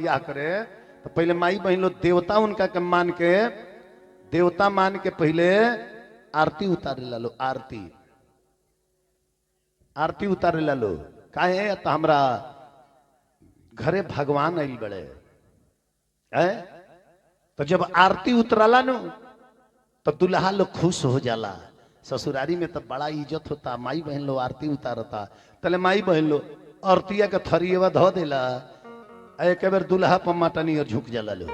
बियाह करे तो पहले माई बहन लोग देवता उनका के मान के देवता मान के पहले आरती उतारे ला लो आरती आरती उतारे ला लो काहे तो हमरा घरे भगवान आइल बड़े है तो जब आरती उतरला नु तो दुल्हा लोग खुश हो जाला ससुरारी में तो बड़ा इज्जत होता माई बहन लोग आरती उतारता तले माई बहन लोग आरतिया के थरिएवा धो देला एक बार दुल्हा पर माटनी और झुक जाला लो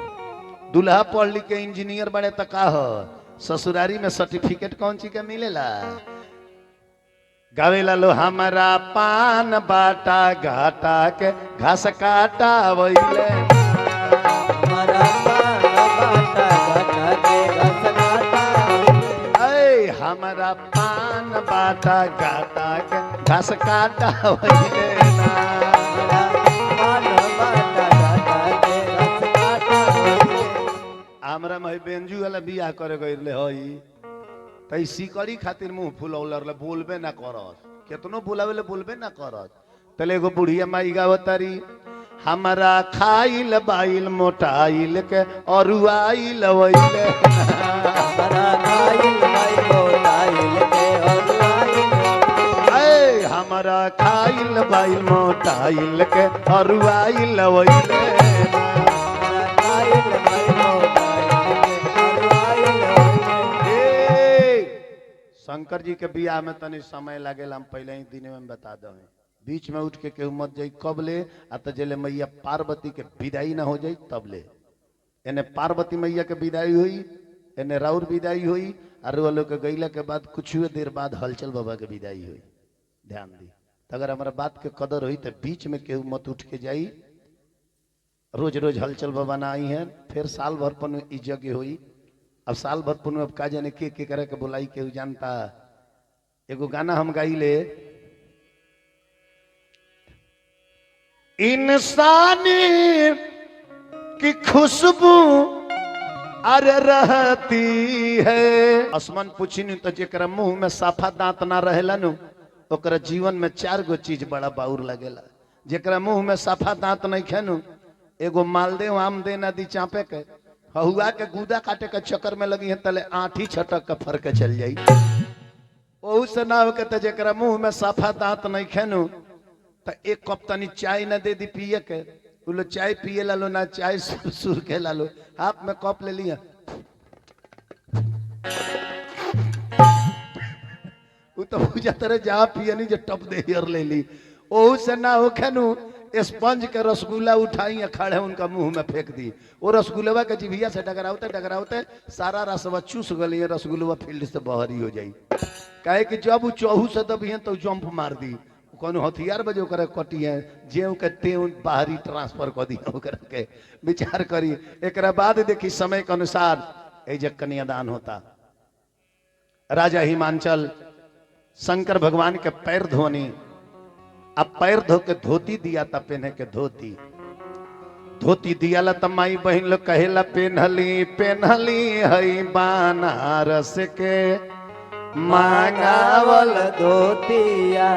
दुल्हा पढ़ लिख के इंजीनियर बड़े तो का हो ससुरारी में सर्टिफिकेट कौन चीज का मिलेला गावेला लो हमारा पान बाटा घाटा के घास काटा वैले हमारा पान बाटा घाटा के घास काटा हमारा पान बाटा घाटा के घास काटा वैले ना हमरा में बेंजू वाला बियाह करे गइले हई तई सिकड़ी खातिर मुंह फुलौलर बोलबे ना करस केतनो बुलावेले बोलबे ना करस तले एगो बुढ़िया माई गावतारी हमारा खाइल बाइल मोटाइल के अरुआइल वइले हमारा खाइल बाइल मोटाइल के अरुआइल हमारा खाइल बाइल मोटाइल के अरुआइल वइले शंकर जी के बियाह में तनी समय लागेला हम पहले ही दिन में बता दो बीच में उठ के केहू मत जाई कब ले आ तो जेले मैया पार्वती के विदाई ना हो जाई तब ले एने पार्वती मैया के विदाई हुई एने राउर विदाई हुई और वो लोग के गईला के बाद कुछ देर बाद हलचल बाबा के विदाई हुई ध्यान दी अगर हमारा बात के कदर हुई तो बीच में केहू मत उठ के जाई रोज रोज हलचल बाबा ना आई है फिर साल भर पर ई जगह हुई अब साल भर पुनः अब का जाने के करे के बुलाई केहू जानता एगो गाना हम गाइले इंसानी की खुशबू अरे रहती है आसमान पूछी नहीं तो जेकरा मुंह में साफा दांत ना रहेला नु ओकरा जीवन में 4 गो चीज बड़ा बाउर लगेला जेकरा मुंह में साफा दांत नहीं खेनु एगो मालदेव आम दे नदी चापे के हुआ के गुदा काटे के चक्कर में लगी है तले आठी छटक के फर के चल जाई ओहू से ना हो के तो जेकरा मुंह में साफा दांत नहीं खेनु तो एक कप तनी चाय न दे दी पिए के लो चाय पिए ला लो ना चाय सुर के ला लो हाथ में कप ले लिया वो तो पूजा तरह जहाँ पिए नहीं जो टप दे हियर ले ली ओहू से ना हो खेनु स्पंज के रसगुल्ला उठाई खड़े उनका मुंह में फेंक दी वो रसगुल्ला के जिभिया से डगराउते सारा रसवा चूस गली रसगुल्ला फील्ड से बहरी हो जाई काहे कि जब वो चौहू से दबियन तो जंप मार दी कौन हथियार बजे ओकरा कटी है जे के ते बाहरी ट्रांसफर कर दी ओकरा के विचार करी एक बाद देखी समय के अनुसार ए जे कन्यादान होता राजा हिमांचल शंकर भगवान के पैर धोनी अब पैर धो के धोती दिया था पहने के धोती धोती दिया ला तमाई बहन लोग कहेला पेनहली हई बनारस के मांगावल धोतिया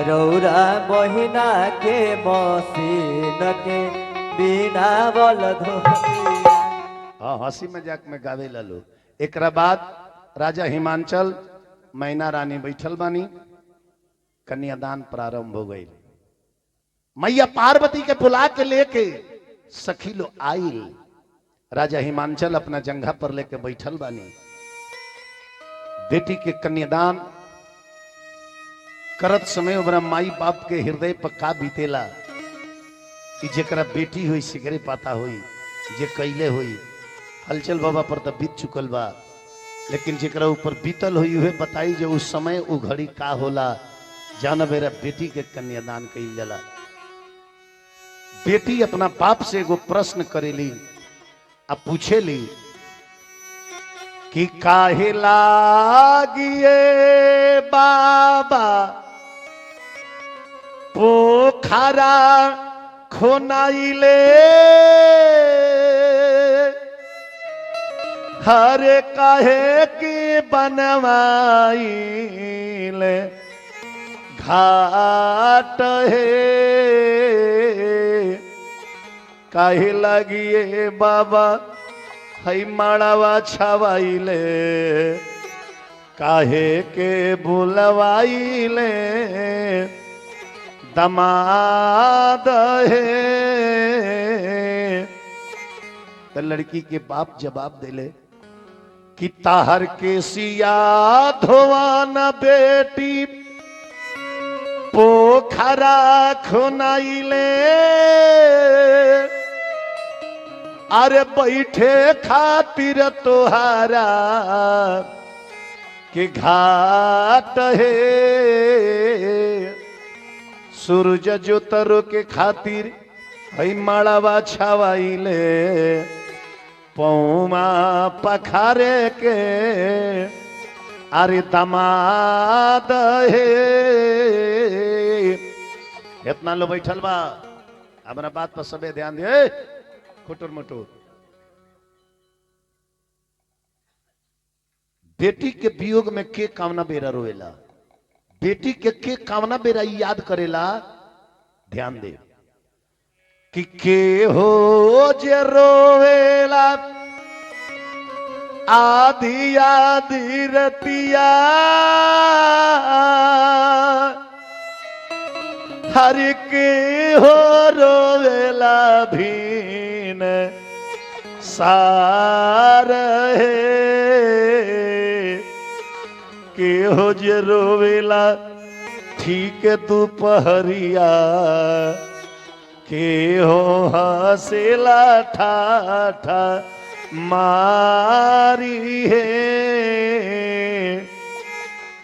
रौरा बहिना के मसीन के बिनावल धोतिया हाँ हंसी मजाक में गावे ला लो एक बाद राजा हिमांचल मैना रानी बैठल बानी कन्यादान प्रारंभ हो गई मैया पार्वती के बुला के लेके सखी लो आइल राजा हिमांचल अपना जंघा पर लेके बैठल बानी बेटी के कन्यादान करत समय ओकरा माई बाप के हृदय पर का बीतेला कि जेकरा बेटी हुई सिगरे पाता हुई जे कैले हुई हलचल बाबा पर तो बीत चुकल बा लेकिन जेकरा ऊपर बीतल हुई हुए बताई जो उस समय उ घड़ी का होला जाना मेरा बेटी के कन्यादान कइल जाला बेटी अपना बाप से एगो प्रश्न करेली अब पूछेली कि काहे लागिए बाबा पोखरा खोनाइले हरे काहे की बनवाइले घाट है काहे लागिए बाबा हई माड़ावा छावाइले काहे के बुलवाइले दमाद है। तो लड़की के बाप जवाब दिले कि ताहर के सिया धोवाना बेटी पोखरा खुनाइले अरे बैठे खातिर तोहारा के घाट है। सूरज जो तरो के खातिर हई माड़ावा छावाइले पौमा पखारे के अरे दमाद है। इतना लो बैठल बा हमारा बात पर सबे ध्यान दिए खुटुर मुटुर। बेटी के वियोग में के कामना बेरा रोएला बेटी के कामना बेरा याद करेला ध्यान दे कि के हो जे रोवेला आधी आधी रतिया हर के हो रोवेला भीन सार है के हो जे रोवेला ठीक दोपहरिया के हो हसेला ठाठा मारी है।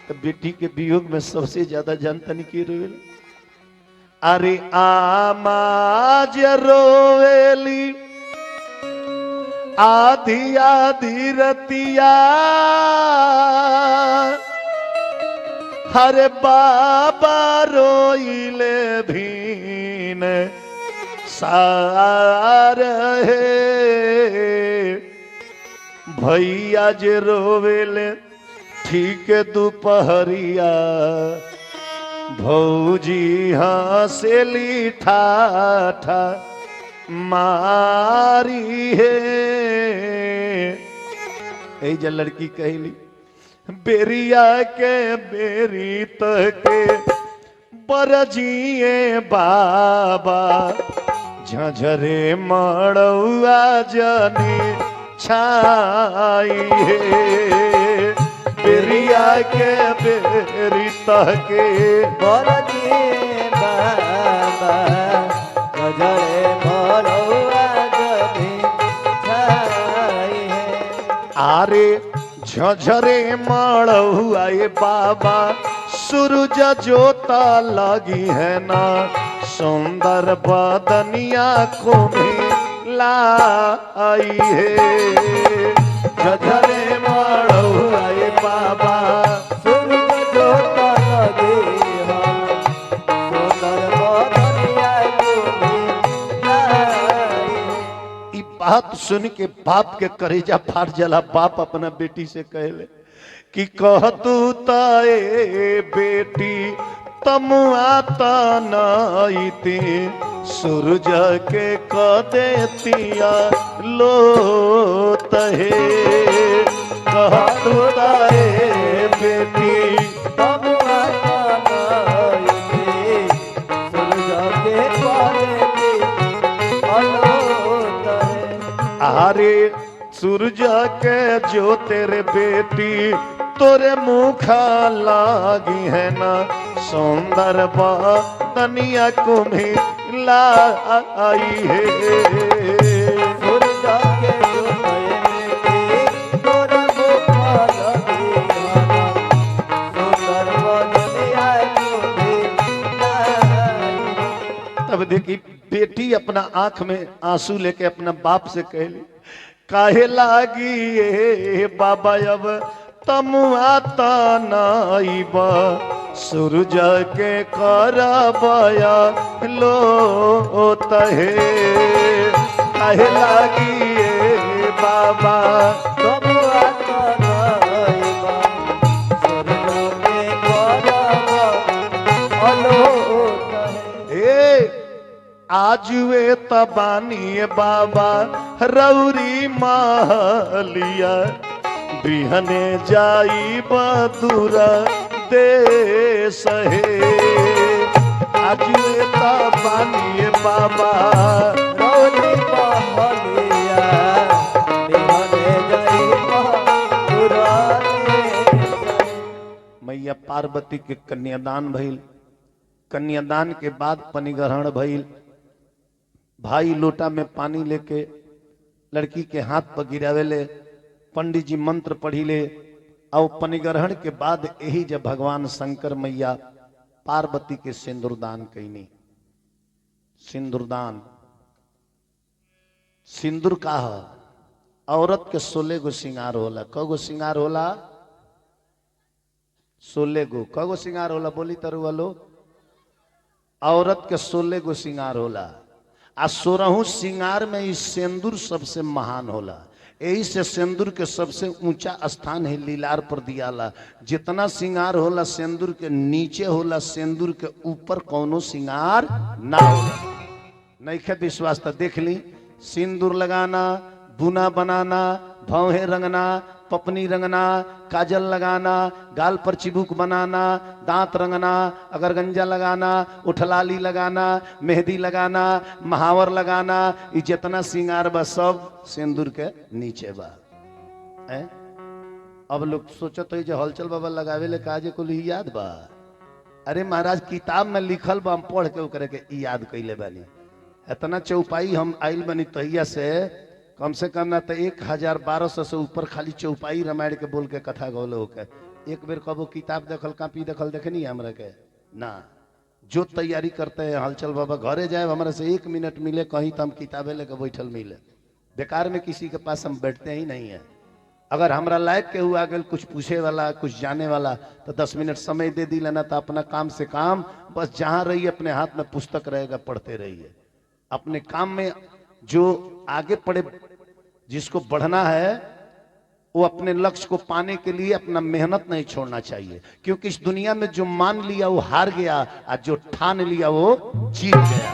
तो बेटी के वियोग में सबसे ज्यादा जानता नहीं की रोवेला अरे आमाज रोवेली आधी आधी रतिया हरे बाबा रोइले भीन सार है। भैया जे रोवेले ठीक दोपहरिया भौजी हंसेली ठाठा मारी है। ऐजा लड़की कहली बेरिया के बेरी तके बरजिए बाबा झझरे मड़ुआ जनी छाई है। बेरिया के बेरी तके बरजिए बाबा झझरे मड़ुआ जनी छाई है। आरे झझरे मड़ुआ बाबा सूरज जोता लगी है ना सुंदर बदनिया को लाई है। झझरे मड़ुआ बाबा सूरज जोता लगी है सुंदर बदनिया को लाई। ई बात सुन के बाप के करेजा फाट जला। बाप अपना बेटी से कहले कि कह तू ताए बेटी तमुआ तनाईती सूरज के कदेतिया लो तहे। कह तू ताए बेटी तमुआ तनाईती सूरज के कदेतिया लो तहे। आरे सूरज के जो तेरे बेटी तोरे मुखा लागी है ना सुंदर बदनिया कुम्ही लाई है। सूरज के जो बेटी तोरे मुखा लागी है ना सुंदर बदनिया कुम्ही लाई। तब देखी बेटी अपना आंख में आंसू लेके अपना बाप से कहली काहे लागी ये बाबा अब तमुआ तनाईबा सूरज के करबया लो तहे। काहे लागी ये बाबा तमुआ तनाईबा सूरज के करबया लो तहे। आज आज वे तबानी बाबा रौरी महलिया बिहने जाई बदुरा देश हे आज वे तबानी बाबा रौली महलिया बिहने जाई बदुरा देश। मैया पार्वती के कन्यादान भइल। कन्यादान के बाद पनिग्रहण भइल। भाई लोटा में पानी लेके लड़की के हाथ पर गिरावेले, पंडित जी मंत्र पढ़ी ले। और पनिग्रहण के बाद यही जब भगवान शंकर मैया पार्वती के सिंदूरदान कैनी। सिंदूरदान सिंदूर का है औरत के 16 गो श्रृंगार होला। कगो श्रृंगार होला? 16 गो। कगो श्रृंगार होला बोली तरु वालो? औरत के 16 गो श्रृंगार होला। आ 16 श्रृंगार में इस सिंदूर सबसे महान होला। यही से सिंदूर के सबसे ऊंचा स्थान है लीलार पर दियाला। जितना श्रृंगार होला सिंदूर के नीचे होला, सिंदूर के ऊपर कोनो श्रृंगार ना होला। नहीं खे विश्वास तो देख ली। सिंदूर लगाना, बुना बनाना, भौहे रंगना, पपनी रंगना, काजल लगाना, गाल पर चिबुक बनाना, दांत रंगना, अगर गंजा लगाना, उठलाली लगाना, मेहंदी लगाना, महावर लगाना, ये जितना श्रृंगार बा सब सिंदूर के नीचे बा। अब लोग सोचत हो जो हलचल बाबा लगावे ले काजे को याद बा। अरे महाराज किताब में लिखल बा, हम पढ़ के ओकरे के याद कैले बानी। इतना चौपाई हम आइल बनी तहिया से कम से कम ना तो 1200 से ऊपर खाली चौपाई रामायण के बोल के कथा गौल होके। एक बेर कबो किताब देखल, कापी देखल देखनी है हमरा के ना। जो तैयारी करते हैं हलचल बाबा घरे जाए हमारे से 1 मिनट मिले कहीं तो हम किताबें लेके बैठल मिले। बेकार में किसी के पास हम बैठते ही नहीं है। अगर हमरा लायक के हुआ गल कुछ पूछे वाला, कुछ जाने वाला तो 10 मिनट समय दे दी लेना। तो अपना काम से काम, बस जहां रहिए अपने हाथ में पुस्तक रहेगा, पढ़ते रहिए। अपने काम में जो आगे पढ़े, जिसको बढ़ना है वो अपने लक्ष्य को पाने के लिए अपना मेहनत नहीं छोड़ना चाहिए। क्योंकि इस दुनिया में जो मान लिया वो हार गया, और जो ठान लिया वो जीत गया।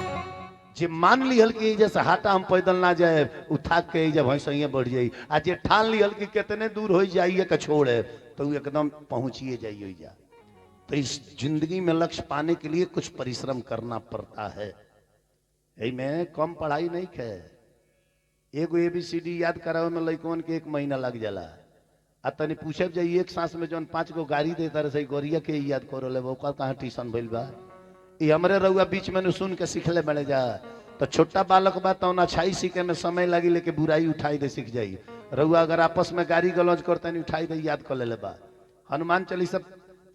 जे मान लिहल कि जैसे हाटा हम पैदल ना जाए, उठा के जब भैंसिया बढ़ जाई, आ जे ठान लिहल कि कितने दूर हो जाइए का छोड़े तो एकदम पहुंचिए जाइए जा। तो इस जिंदगी में लक्ष्य पाने के लिए कुछ परिश्रम करना पड़ता है। यही में कम पढ़ाई नहीं है। एगो ABCD याद करावे में लइकन के 1 महीना लग जाला। आ तनी पूछब जाइए एक सांस में जौन 5 गो गाड़ी देता रहे गोरिया के याद करो ले, ओकर कहाँ ट्यूशन भइल बा। ये हमरे रउआ बीच में सुन के सीखले बने जा। तो छोटा बालक बा तो अच्छाई सीखे में समय लगी, लेके बुराई उठाई दे सीख जाई। रउआ अगर आपस में गाड़ी गलौज करते नहीं उठाई दे याद कर ले बा। हनुमान चालीसा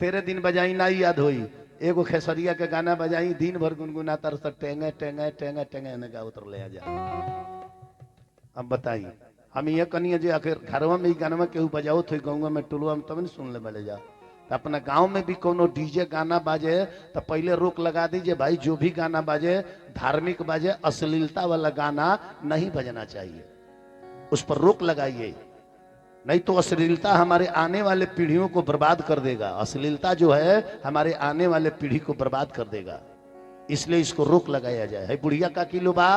13 दिन बजाई ना याद होई। एगो खेसरिया के गाना बजाई दिन भर गुनगुनाता रह टेंगे टेंगे टेंगे टेंगे ने गा उतर ले जा। अब बताइए हम ये कनिए जे आखिर घरवा में गाना केहू बजाओ थे गाँव में टोलवा में तब नहीं सुन ले बले जा। तो अपना गांव में भी कोनो डीजे गाना बाजे तो पहले रोक लगा दीजिए भाई, जो भी गाना बाजे धार्मिक बाजे, अश्लीलता वाला गाना नहीं बजना चाहिए, उस पर रोक लगाइए। नहीं तो अश्लीलता हमारे आने वाले पीढ़ियों को बर्बाद कर देगा। अश्लीलता जो है हमारे आने वाले पीढ़ी को बर्बाद कर देगा, इसलिए इसको रोक लगाया जाए। है बुढ़िया का किलो बा,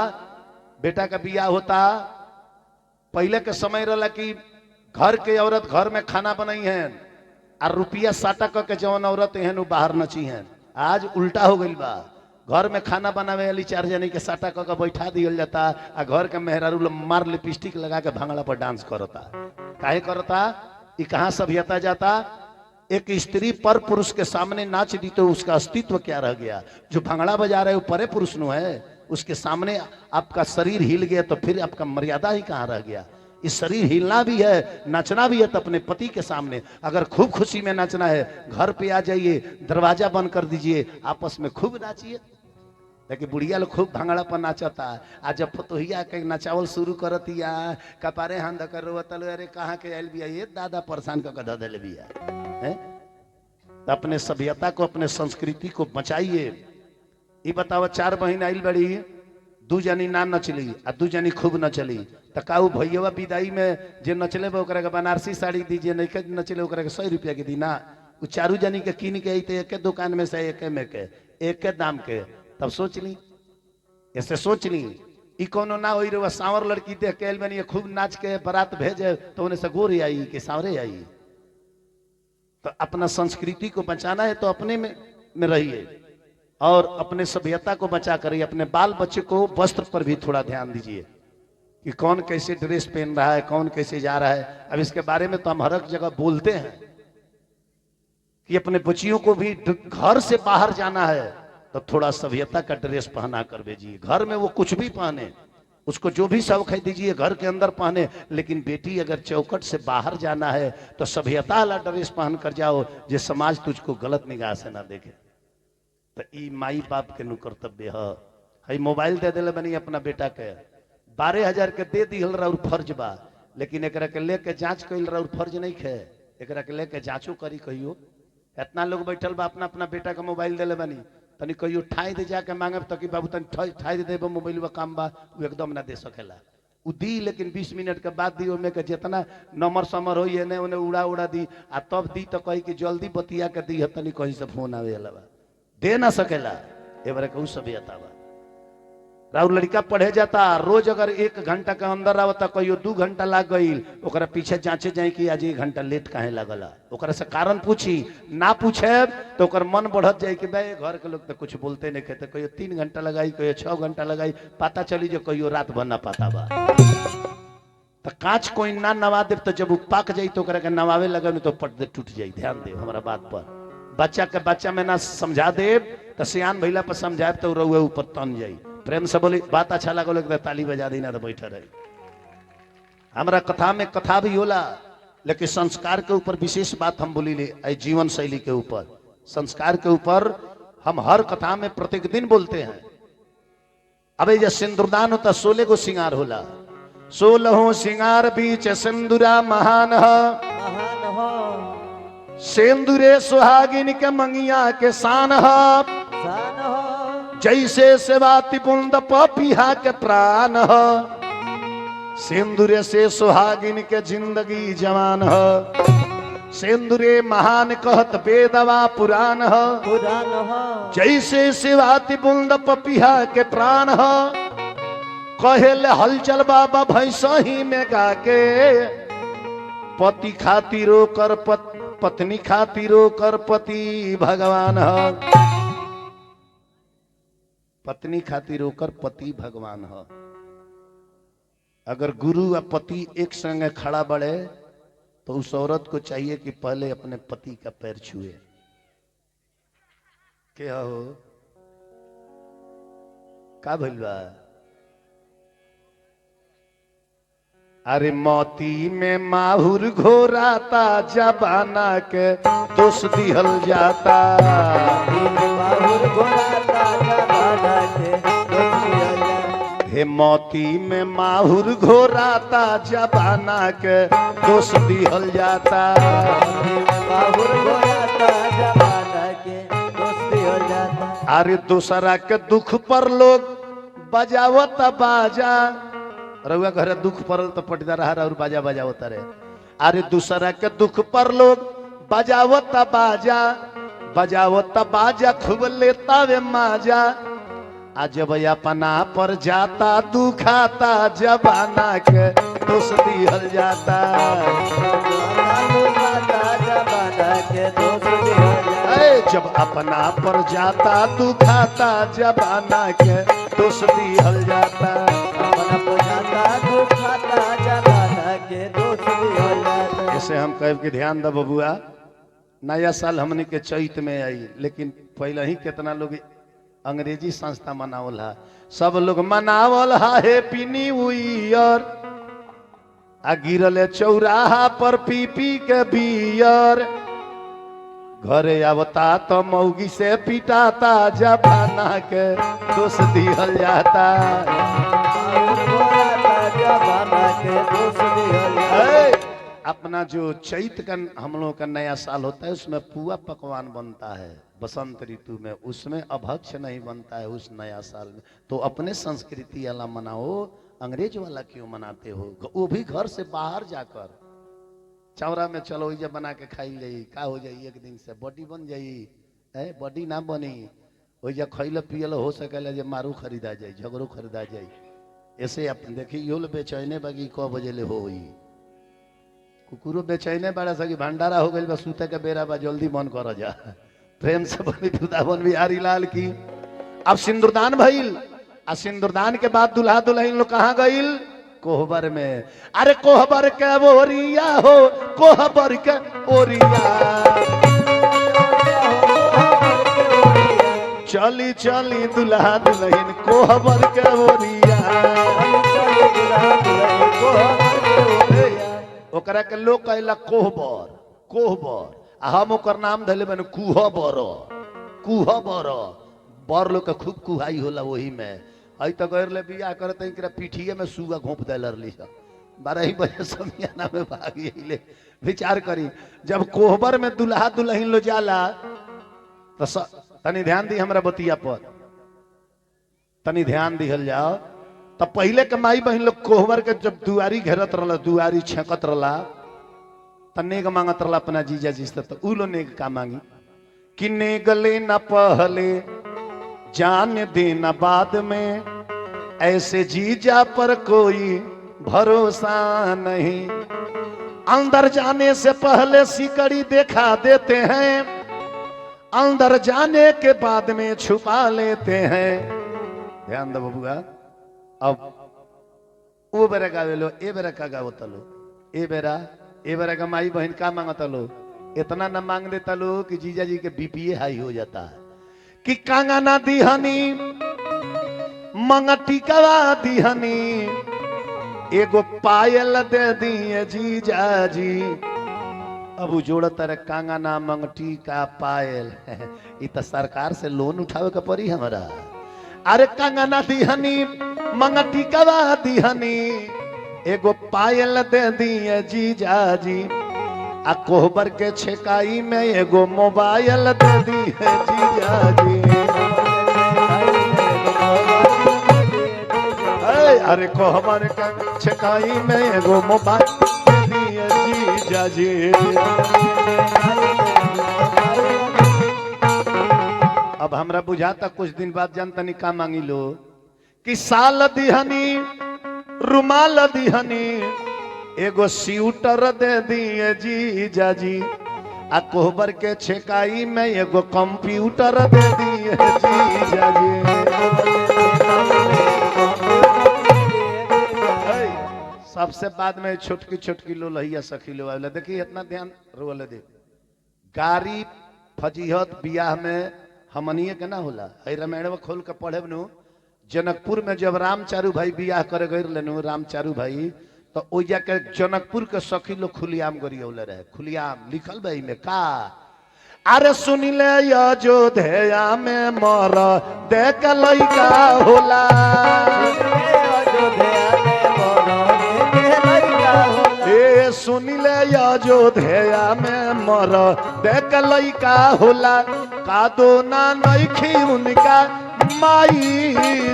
बेटा का बियाह होता, पहले के समय रहा कि घर के औरत घर में खाना बनाई है और रुपया साटा के जवन औरत है वो बाहर नची है। आज उल्टा हो गई बा, घर में खाना बनावे वाली 4 जने के साटा के बैठा दिया जाता, आ घर के मेहरारू मार लिपस्टिक लगा के भांगड़ा पर डांस करता। काहे करता? ये कहाँ सभ्यता जाता? एक स्त्री पर पुरुष के सामने नाच दी तो उसका अस्तित्व क्या रह गया? जो भांगड़ा बजा रहे वो परे पुरुष नु है, उसके सामने आपका शरीर हिल गया तो फिर आपका मर्यादा ही कहाँ रह गया? इस शरीर हिलना भी है, नाचना भी है, तो अपने पति के सामने। अगर खूब खुशी में नाचना है घर पे आ जाइए, दरवाजा बंद कर दीजिए, आपस में खूब नाचिए। लेकिन बुढ़िया लोग खूब भांगड़ा पर नाचता। आज जब फतोहिया के नचावल शुरू करतिया, कपारे हाथ धकर रोतल, अरे कहाँ के आयल बिया, ये दादा परेशान कर धऽ देले बिया। तो अपने सभ्यता को, अपने संस्कृति को बचाइए। ये बताओ 4 बहन आइल बड़ी, 2 जनी ना नचली आ 2 जनी खूब नचली, तो काऊ भैया विदाई में जे नचले ओकरा के बनारसी साड़ी दीजिए, नहीं के नचले ओकरा के 100 रुपया के दी ना। वो 4 जनी के कीन के आई तो एक दुकान में से एक में के एक दाम के। तब सोच ली ऐसे सोच ली ई कोनो ना होई रे सांवर लड़की देख के बनी खूब नाच के बारात भेजे तो उन्हें से गोरी आई कि सांवरे आई। तो अपना संस्कृति को बचाना है तो अपने में रहिए और अपने सभ्यता को बचा करिए। अपने बाल बच्चे को वस्त्र पर भी थोड़ा ध्यान दीजिए कि कौन कैसे ड्रेस पहन रहा है, कौन कैसे जा रहा है। अब इसके बारे में तो हम हर एक जगह बोलते हैं कि अपने बच्चियों को भी घर से बाहर जाना है तो थोड़ा सभ्यता का ड्रेस पहना कर भेजिए। घर में वो कुछ भी पहने, उसको जो भी शौक है दीजिए, घर के अंदर पहने, लेकिन बेटी अगर चौकट से बाहर जाना है तो सभ्यता वाला ड्रेस पहन कर जाओ, जो समाज तुझको गलत निगाह से ना देखे। तो ई माई बाप के नु कर्तव्य है। मोबाइल दे दिले बनी अपना बेटा के 12,000 के दे दिहल रहा फर्ज बा, लेकिन एकरा के लेके जांच कइल रहा फर्ज नहीं खे। एकरा के लेके जांचो करी कहियो। इतना लोग बैठल बा अपना अपना बेटा का मोबाइल दिले बनी, तनी कहियो ठाई दे जाके मांगे तो कि बाबू तनी ठाई दे देबो मोबाइल बा काम बा, वो एकदम ना दे सकेला। उ दी लेकिन 20 मिनट के बाद दी, ओमे के जितना नंबर समर होई एने ओने उड़ा उड़ा दी आ तब दी तो कही कि जल्दी बतिया के दी, तनी कहीं से फोन आवे वाला बा, दे ना सकेला। एबारे कहू सभ्यता बा। राउर लड़का पढ़े जाता, रोज अगर 1 घंटा के अंदर आवता, कहियो 2 घंटा लाग गई, ओकरा पीछे जांचे जाए कि आज 1 घंटा लेट काहे लगला, ओकरा से कारण पूछी। ना पूछे तो ओकर मन बढ़त जाए कि भाई घर के लोग तो कुछ बोलते नहीं कहते, कहियो 3 घंटा लगाई, कहियो 6 घंटा लगाई, पता चली जो कहियो रात भर ना पता बा। तो कांच कोई ना नवा दे तो जब पाक जाई तो ओकरा के नवावे लगे तो पर्दे टूट जाई। ध्यान दे हमारा बात पर। बच्चा के बच्चा में ना समझा दे तो सियान भैला पर समझाए तो रउए ऊपर तन जाई। प्रेम से बोली बात अच्छा लगल तो ताली बजा दी, ना तो बैठे रही। हमारा कथा में कथा भी होला, लेकिन संस्कार के ऊपर विशेष बात हम बोली ले। जीवन शैली के ऊपर, संस्कार के ऊपर हम हर कथा में प्रत्येक दिन बोलते हैं। अब जब सिंदूरदान होता 16 गो सिंगार होला, 16 सिंगार बीच सिंदूरा महान सिंदूरे सुहागिन के मंगिया के शान जैसे सेवाति बुंद पपिहा के प्राण सिंदूरे से सुहागिन के जिंदगी जवान सिंदूरे महान कहत वेदवा पुराण जैसे सेवाति बुंद पपिहा के प्राण कहेले हलचल बाबा भैंसा ही में गाके पति खातिरो कर पत्नी खातिरो कर पति भगवान पत्नी खातिर होकर पति भगवान है। अगर गुरु और पति एक संग खड़ा बढ़े तो उस औरत को चाहिए कि पहले अपने पति का पैर छुए। क्या हो का भइल बा? अरे मोती में माहुर घोराता जबाना के दोष दिहल जाता। माहुर घोराता जबाना के दोष दिहल जाता। हे मोती में माहुर घोराता जबाना के दोष दिहल जाता। माहुर घोराता जबाना के दोष दिहल जाता। अरे दूसरा के दुख पर लोग बजावता बाजा। रउआ घर दुख पड़ल तो पटदा रहा और बाजा बजावता रहे। अरे दूसरा के दुख पर लोग बजावता बाजा खूब लेता वे माजा। आ जब अपना पर जाता दुखाता जबाना के दोष दिहल जाता। जब अपना पर जाता दुखाता जबाना के दोष दिहल जाता। ऐसे हम कह के ध्यान दो बबुआ, नया साल हमने के चैत में आई, लेकिन पहले ही कितना लोग अंग्रेजी संस्था मनावल है। सब लोग मनावल है हैप्पी न्यू ईयर। आ गिरल चौराहा पर पी पी के बियर। घरे आवता तो मौगी से पिटाता जबाना के दोष दिहल जाता। अपना जो चैत का हम लोग का नया साल होता है उसमें पुआ पकवान बनता है। बसंत ऋतु में उसमें अभक्ष नहीं बनता है उस नया साल में। तो अपने संस्कृति वाला मनाओ, अंग्रेज वाला क्यों मनाते हो? वो भी घर से बाहर जाकर चौरा में चलो जब बना के खाई जाई, का हो जाई एक दिन से बॉडी बन जाई। बॉडी ना बनी, ओइजा खैल पियल हो सकेला जे मारू खरीदा जाए, झगड़ो खरीदा जाए। ऐसे अपन देखी यो बेचैने बागी क बजे ले होई, कुकुरो बेचैने बड़ा सकी भंडारा हो गइल बा, सूते के बेरा बा, जल्दी मन कर जा। प्रेम से बनी वृंदावन बिहारी लाल की। अब सिंदूरदान भइल, आ सिंदूरदान के बाद दुल्हा दुल्हन लोग कहाँ गइल? कोहबर में। अरे कोहबर के ओरिया हो, कोहबर के ओरिया, चली चली दुल्हा दुल्हन कोहबर के ओरिया। ओकरा के लोग कहला कोहबर, कोहबर, आ हम ओकर नाम धले बन कुहबर, कुहबर। बर लोग के खूब कुहाई होला वही में। आई तो गैर ले बियाह करते एकरा पीठिए में सुगा घोंप दे लरली 12 बजे समियाना में भागी ले। विचार करी जब कोहबर में दुल्हा दुल्हन लो जाला तो तनी ध्यान दी हमरा बतिया पर, तनी ध्यान दिहल जाओ। तो पहले के माई बहन लोग कोहबर के जब दुआरी घेरत रहला, दुआरी छेकत रहला, तो नेग मांगत रहला अपना जीजा जी से। तो उ लो नेग का मांगी कि नेग ले न पहले जान देना बाद में, ऐसे जीजा पर कोई भरोसा नहीं। अंदर जाने से पहले सिकड़ी देखा देते हैं, अंदर जाने के बाद में छुपा लेते हैं। ध्यान दो बबुआ। अब वो बेरा गावे लो, ए बेरा का गावो तलो, ए बेरा का माई बहन का मांगता लो, इतना न मांग देता लो कि जीजा जी के बीपीए हाई हो जाता है। कि कांगना दिहनी मंगटिकवा दिहनी, एगो पायल दे दिए जीजा जी। अब जोड़ता रे कांगना मंगटी का पायल ये तो सरकार से लोन उठावे का पड़ी हमारा। अरे कांगना दिहनी मंगटिकवा दिहनी, एगो पायल दे दिए जीजा जी। आ कोहबर के छेकाई में एगो मोबाइल दे दिए जीजा जी। अरे कोहबर के छेकाई में एगो मोबाइल दे दिए जीजा जी। अब हमरा बुझाता कुछ दिन बाद जनतनी का मांगी लो कि साल दिहनी रुमाल दिहनी, एगो स्यूटर दे दिए जीजा जी। आ कोहबर के छेकाई में एगो कंप्यूटर दे दिए जीजा जी। सबसे बाद में छोटकी छोटकी लो लहिया सखी लो आवेला। देखिए इतना ध्यान रोले दे, गारी फजीहत बियाह में हमनिए के ना होला। है रामायण खोल के पढ़े नु, जनकपुर में जब रामचारू भाई बियाह करे गए लेनु, रामचारू भाई तो ओइजा के जनकपुर के सखी लोग खुलियाम गरियौले रहे। खुलियाम लिखल भाई में का, अरे सुनी ले अयोध्या में मर देख लइका होला, ए सुनी ले अयोध्या में मर देख लइका होला। का दो ना नइखी उनका माई जी,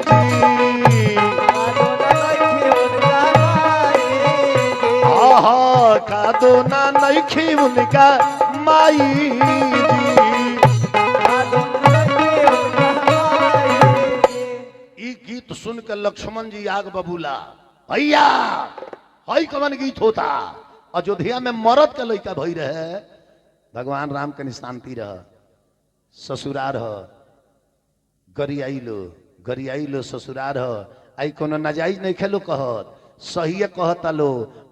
का दो ना नइखी उनका माई जी। ई गीत सुन के लक्ष्मण जी आग बबूला, भैया हई कवन गीत होता। अयोध्या में मरद के लइका भई रहे, भगवान राम के निशांति रह, ससुरार ह, गरियाई लो ससुरार ह। आई कोनो नाजायज नहीं खेलो कहत, सही कहता लो।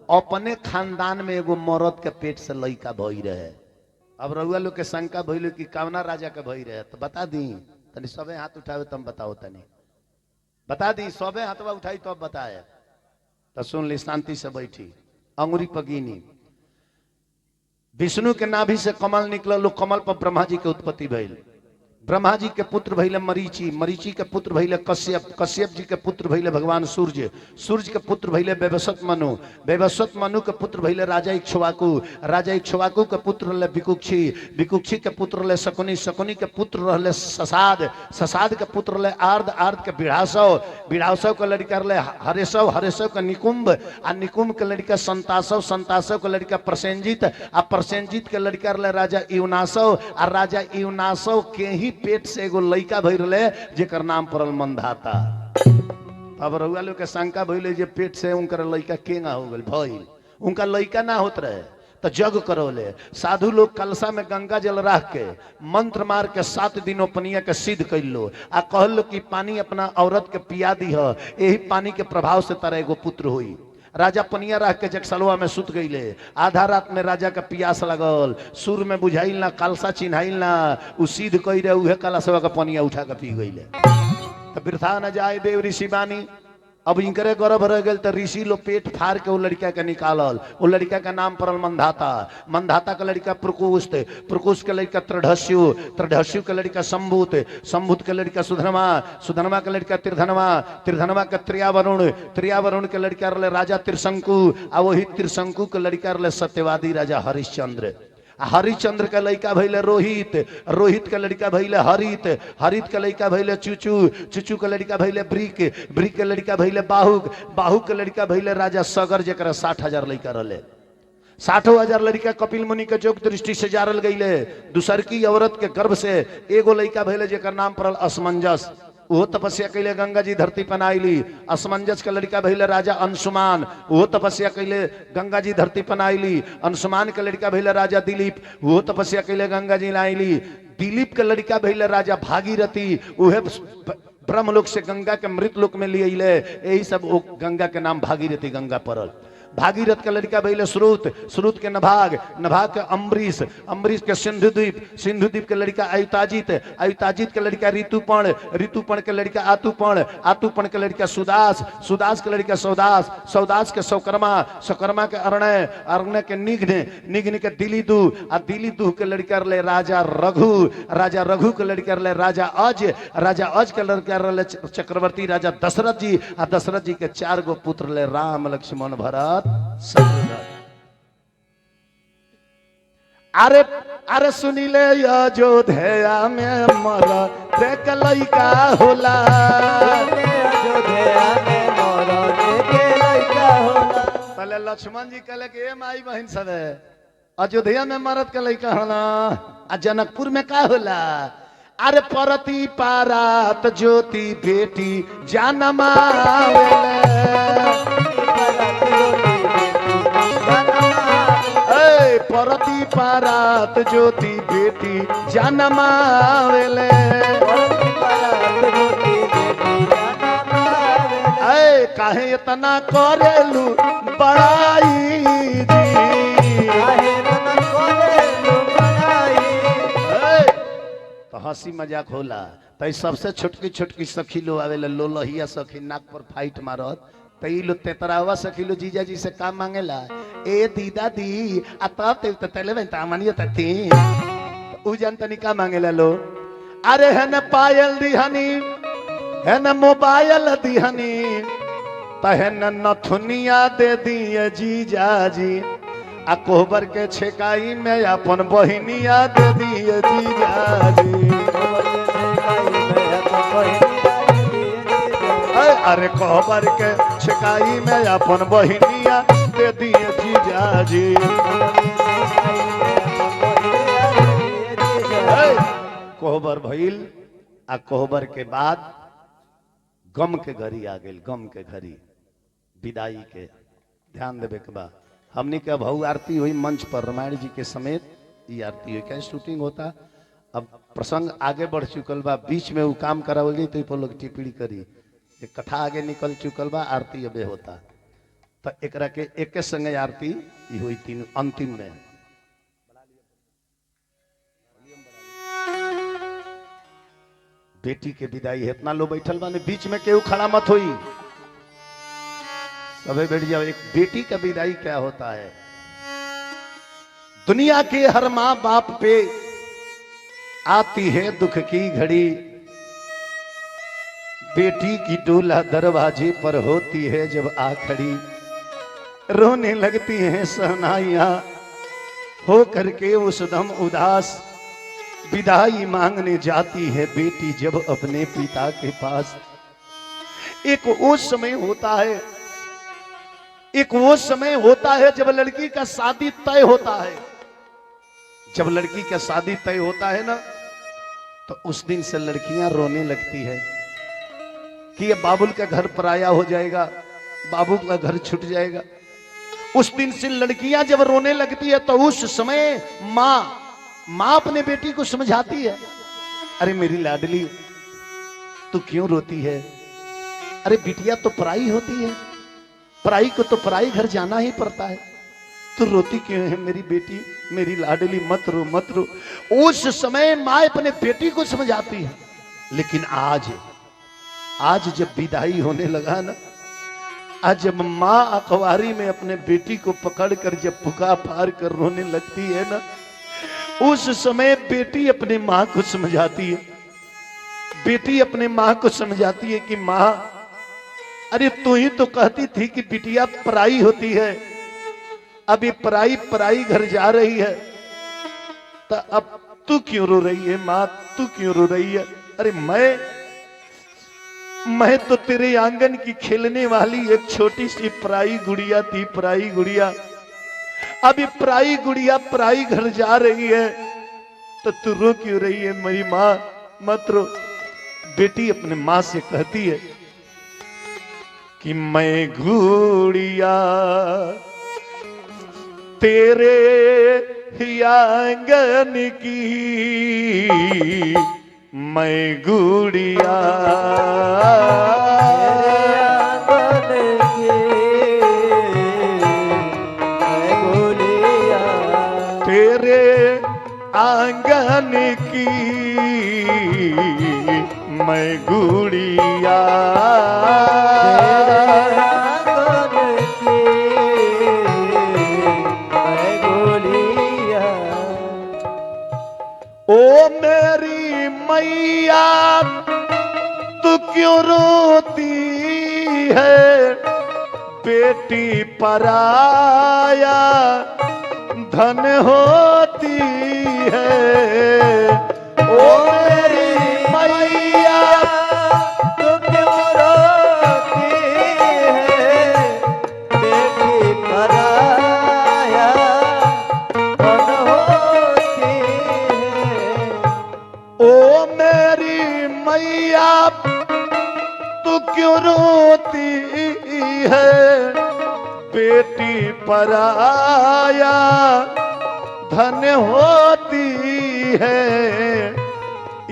अपने खानदान में एगो मरद के पेट से लइका भई रहे। अब रउआ लोग के शंका भइल कि कवना राजा के भई रहे, तो बता दी तनी, सबे हाथ उठावे तुम बताओ तनी, बता दी सबे हाथवा उठाई तो अब बताए। तो सुन ली, शांति से बैठी, अंगुरी पगीनी। विष्णु के नाभि से कमल निकल, कमल पर ब्रह्मा जी के उत्पत्ति भइल। ब्रह्मा जी के पुत्र भइले मरीचि, मरीचि के पुत्र भइले कश्यप, कश्यप जी के पुत्र भइले भगवान सूर्य, सूर्य के पुत्र भइले वैवस्वत मनु, वैवस्वत मनु के पुत्र भइले राजा इक्ष्वाकु, राजा इक्ष्वाकु के पुत्र रहले विकुक्षी, विकुक्षी के पुत्र रहले शकुनी, शकुनी के पुत्र रहले ससाद, ससाद के पुत्र रहले आर्द, आर्द के बिढ़ासव, बिढ़ासव के लड़का रहले हरेशव, हरेशव के निकुंभ, आ निकुंभ के लड़का संतासव, संतासव के लड़का प्रसेनजीत, आ प्रसेनजीत के लड़का रहले राजा इवनासव, आ राजा इवनासव के ही पेट से एगो लइका भई रहे जेकर नाम पड़ल मंधाता। अब रउआ लोग के शंका भइले जे पेट से उनकर लइका केंगा हो गइल भइल, उनका लइका ना होत रहे तो जग करौले। साधु लोग कलसा में गंगा जल रख के मंत्र मार के 7 दिनों पनिया के सिद्ध कर लो आ कहलो कि पानी अपना औरत के पिया दी है, यही पानी के प्रभाव से तारा एगो पुत्र हुई। राजा पनिया रख के जगसलवा में सुत गईले। आधा रात में राजा का पियास लगल, सुर में बुझाइल ना, कलसा चिन्हाइल ना, उ सिद्ध कई रहे उहे कलसवा का पनिया उठा के पी गईले। तो वृथा न जाए देव ऋषि बानी। अब इनकरे गर्भ रह गए तो ऋषि लोग पेट फाड़ के वो लड़का के निकालल। वो लड़का का नाम पड़ल मंधाता। मंधाता का लड़का प्रकुष्ट, प्रकुष्ट के लड़का त्रिढस्यु, त्रिढस्यु के लड़का शंभुत, शंभुत के लड़का सुधर्मा, सुधर्मा के लड़का त्रिधनवा, त्रिधनवा के त्रियावरुण, त्रियावरुण के लड़का रहे राजा त्रिशंकु, आ वही त्रिशंकु के लड़का रहे सत्यवादी राजा हरिश्चंद्र। हरिचंद्र का लड़का भैले रोहित, रोहित का लड़का भैले हरित, हरित का लड़का भैले चुचू, चुचू का लड़का भैले ब्रिक, ब्रिक के लड़का भैले बाहुक, बाहुक के लड़का भैले राजा सगर जरा 60,000 लड़का रहे। 60,000 लड़का कपिल मुनि के जोग दृष्टि से जारल गईले। दूसर की औरत के गर्भ से एगो लड़का भैले जेकर नाम पड़ल असमंजस। वो तपस्या कैले गंगा जी धरती पर आईली। असमंजस के लड़का भैले राजा अंशुमान, वो तपस्या कैले गंगा जी धरती पर आईली। अंशुमान के लड़का भैले राजा दिलीप, वो तपस्या कैले गंगा जी आईली। दिलीप के लड़का भैले राजा भागीरथी, उहे ब्रह्मलोक से गंगा के मृत लोक में लिए। यही सब गंगा के नाम भागीरथी गंगा पड़ल। भागीरथ का लड़का भैले श्रुत, श्रुत के नभाग, नभाग के अम्बरीश, अम्बरीश के सिंधुद्वीप, सिंधुद्वीप के लड़का आयुताजित, आयुताजित के लड़का ऋतुपर्ण, ऋतुपर्ण के लड़का आतुपर्ण, आतुपर्ण के लड़का सुदास, सुदास के लड़का सौदास, सौदास के सौकर्मा, सौकर्मा के अरणय, अरणय के निघ्न, निघ्न के दिलीदु, आ दिलीदु के लड़का रहे राजा रघु, राजा रघु के लड़का रहे राजा अज, राजा अज के लड़का रहे चक्रवर्ती राजा दशरथ जी, आ दशरथ जी के 4 गो पुत्र रहे राम लक्ष्मण भरत शत्रुघ्न। अरे अरे सुनिले अयोध्या में मरा देख लइका होला, अयोध्या में मरा देख लइका होला। पहले लक्ष्मण जी कहले कि ए माई बहन सब अयोध्या में मरद के लइका होला, आ जनकपुर में का होला? अरे परती पारात ज्योति बेटी जनमावेले, परती पारात ज्योति बेटी जनमावेले, काहे इतना करेलू बड़ाई तो हंसी मजाक होला। तो सबसे छोटकी छोटकी सखी लो आवेला, लोलहिया सखी नाक पर फाइट मारत। तो लो तेतरावा सखी लो जीजा जी से काम मांगेला, ए दीदा दी आ तब तले तामनियो तती उ जनतनी का मांगेला लो। अरे है न पायल दिहनी, है न मोबाइल दिहनी, है न नथुनिया दे दिए जीजा जी, आ कोहबर के छेकाई में अपन बहिनिया दे दिए जीजा जी। अरे कोहबर के छेकाई में अपन बहिनिया दे दिए जीजा जी। कोहबर भइल, आ कोहबर के बाद गम के घड़ी आ गई, गम के घड़ी विदाई के। ध्यान देवे के बाद हमने के भऊ आरती हुई मंच पर रामायण जी के समेत, ये आरती हुई क्या शूटिंग होता। अब प्रसंग आगे बढ़ चुकल बा, बीच में वो काम करावल जाए तो लोग टिप्पणी करी, कथा आगे निकल चुकल बा, आरती अबे होता। तो एकरा के एक संगे आरती हुई तीन अंतिम में। बेटी के विदाई है, इतना लो बैठल बाने, बीच में केहू खड़ा मत हुई, सबे बैठ जाओ। एक बेटी का विदाई क्या होता है? दुनिया के हर माँ बाप पे आती है दुख की घड़ी, बेटी की डोला दरवाजे पर होती है जब आ खड़ी, रोने लगती हैं सहनाइयां हो करके उस दम उदास, विदाई मांगने जाती है बेटी जब अपने पिता के पास। एक वो समय होता है, एक वो समय होता है जब लड़की का शादी तय होता है। जब लड़की का शादी तय होता है ना, तो उस दिन से लड़कियां रोने लगती है कि ये बाबुल का घर पराया हो जाएगा, बाबू का घर छूट जाएगा। उस दिन से लड़कियां जब रोने लगती है तो उस समय माँ अपने बेटी को समझाती है, अरे मेरी लाडली तू क्यों रोती है? अरे बिटिया तो पराई होती है, पराई को तो पराई घर जाना ही पड़ता है, तू रोती क्यों है मेरी बेटी, मेरी लाडली मत रो मत रो। उस समय माँ अपने बेटी को समझाती है। लेकिन आज जब विदाई होने लगा ना, आज जब माँ अखबारी में अपने बेटी को पकड़कर जब पुकार फाड़ कर रोने लगती है ना, उस समय बेटी अपने माँ को समझाती है। बेटी अपने माँ को समझाती है कि माँ, अरे तू ही तो कहती थी कि बिटिया पराई होती है, अभी पराई घर जा रही है, तो अब तू क्यों रो रही है माँ, तू क्यों रो रही है? अरे मैं तो तेरे आंगन की खेलने वाली एक छोटी सी पराई गुड़िया थी, पराई गुड़िया, अभी पराई गुड़िया पराई घर जा रही है, तो तू रो क्यों रही है मेरी माँ, मत रो। बेटी अपने माँ से कहती है कि मैं गुड़िया तेरे आंगन की, मैं गुड़िया तेरे आंगन की, मैं गुड़िया ओ मेरी मैया तू क्यों रोती है, बेटी पराया धन होती है। ओ मेरी मैया तू क्यों रोती है, बेटी पराया धन होती है। ओ मेरी मैया तू क्यों रोती है, बेटी पराया धन होती है।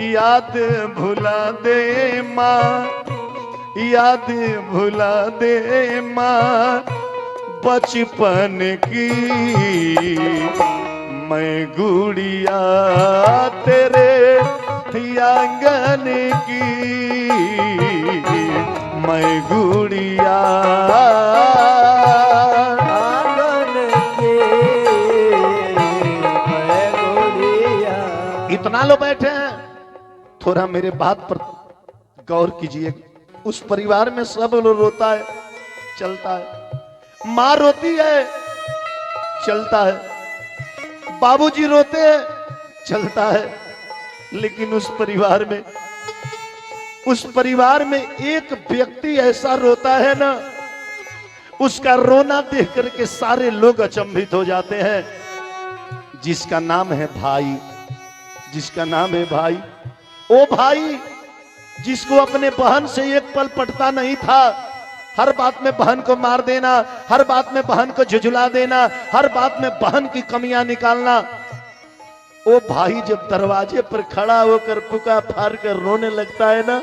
याद भुला दे माँ, याद भुला दे माँ बचपन की, मैं गुड़िया तेरे आंगन की, मैं गुड़िया आंगन की, मैं गुड़िया। इतना लो बैठे हैं, थोड़ा मेरे बात पर गौर कीजिए। उस परिवार में सब लोग रोता है, चलता है, माँ रोती है, चलता है, बाबूजी रोते हैं, चलता है। लेकिन उस परिवार में एक व्यक्ति ऐसा रोता है ना, उसका रोना देख करके सारे लोग अचंभित हो जाते हैं, जिसका नाम है भाई, जिसका नाम है भाई। ओ भाई जिसको अपने बहन से एक पल पटता नहीं था, हर बात में बहन को मार देना, हर बात में बहन को झुझुला देना, हर बात में बहन की कमियां निकालना। वो भाई जब दरवाजे पर खड़ा होकर पुकार फाड़ कर रोने लगता है ना,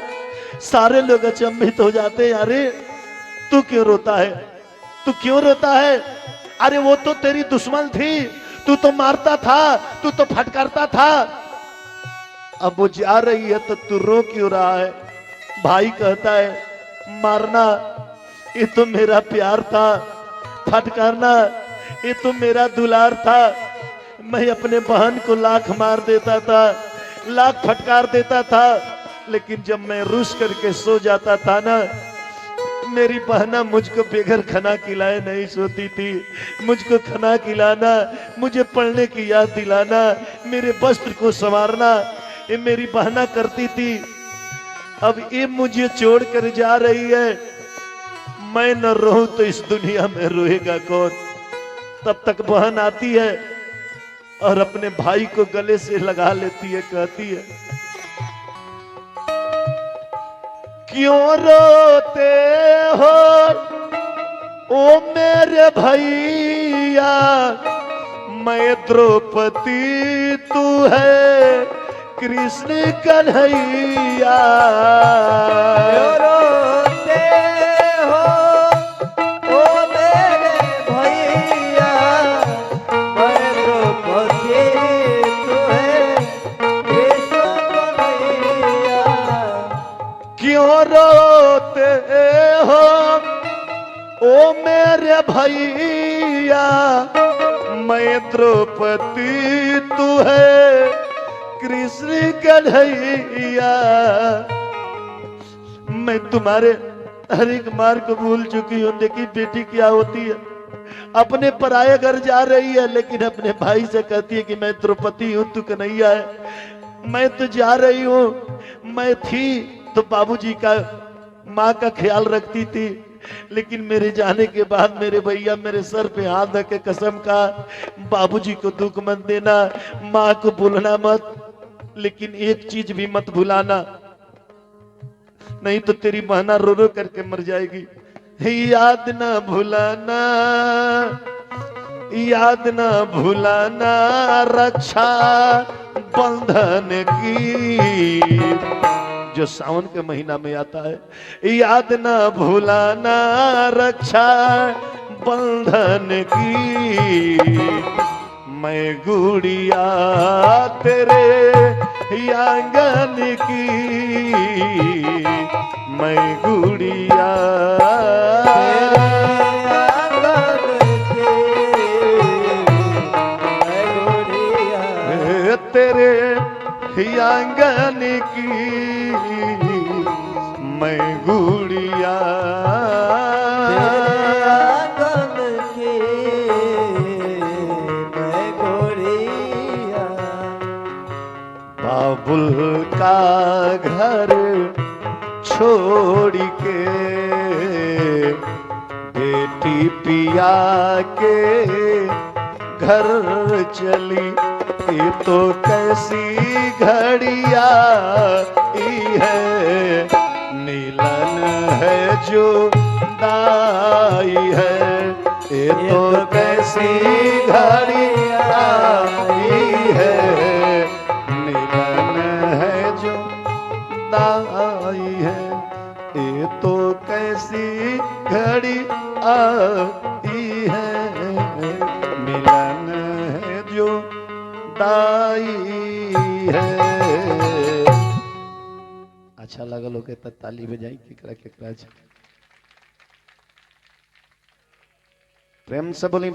सारे लोग अचंभित हो जाते हैं। अरे तू क्यों रोता है, तू क्यों रोता है? अरे वो तो तेरी दुश्मन थी, तू तो मारता था, तू तो फटकारता था, अब वो जा रही है तो तू रो क्यों रहा है? भाई कहता है मारना ये तो मेरा प्यार था, फटकारना ये तो मेरा दुलार था, मैं अपने बहन को लाख मार देता था, लाख फटकार देता था, लेकिन जब मैं रूस करके सो जाता था ना, मेरी बहना मुझको बेघर खाना खिलाए नहीं सोती थी। मुझको खाना खिलाना, मुझे पढ़ने की याद दिलाना, मेरे वस्त्र को संवारना, ये मेरी बहना करती थी। अब ये मुझे छोड़ कर जा रही है, मैं न रोऊं तो इस दुनिया में रोएगा कौन? तब तक बहन आती है और अपने भाई को गले से लगा लेती है, कहती है क्यों रोते हो ओ मेरे भैया, मैं द्रौपदी तू है कृष्ण कन्हैया। क्यों रोते हो ओ मेरे भैया, मैं द्रौपदी तू है कृष्ण कन्हैया। क्यों रोते हो ओ मेरे भैया, मैं द्रौपदी तू है कृष्ण कन्हैया। मैं तुम्हारे हर एक मार को भूल चुकी हूँ। देखी बेटी क्या होती है, अपने पराये घर जा रही है लेकिन अपने भाई से कहती है कि मैं द्रौपदी हूँ, तू कन्हैया है। मैं तो जा रही हूँ, मैं थी तो बाबूजी का माँ का ख्याल रखती थी, लेकिन मेरे जाने के बाद मेरे भैया मेरे सर पे हाथ रख के कसम खा, बाबूजी को दुख मत देना, माँ को भूलना मत, लेकिन एक चीज भी मत भुलाना, नहीं तो तेरी बहना रो रो करके मर जाएगी। याद ना भुलाना, याद ना भुलाना रक्षा बंधन की, जो सावन के महीना में आता है। याद ना भुलाना रक्षा बंधन की, मैं गुड़िया तेरे आंगन की, मैं गुड़िया तेरे आंगन की, मैं गुड़िया बाबुल का घर छोड़ के बेटी पिया के घर चली, ये तो कैसी घड़िया है, मिलन है जो दाई है, ये तो कैसी घड़िया है, मिलन है जो दाई है, ये तो कैसी घड़ी आई है, मिलन है जो दाई है। अच्छा लगा लोग के ताली बजाई केकरा केकरा प्रेम से बोली।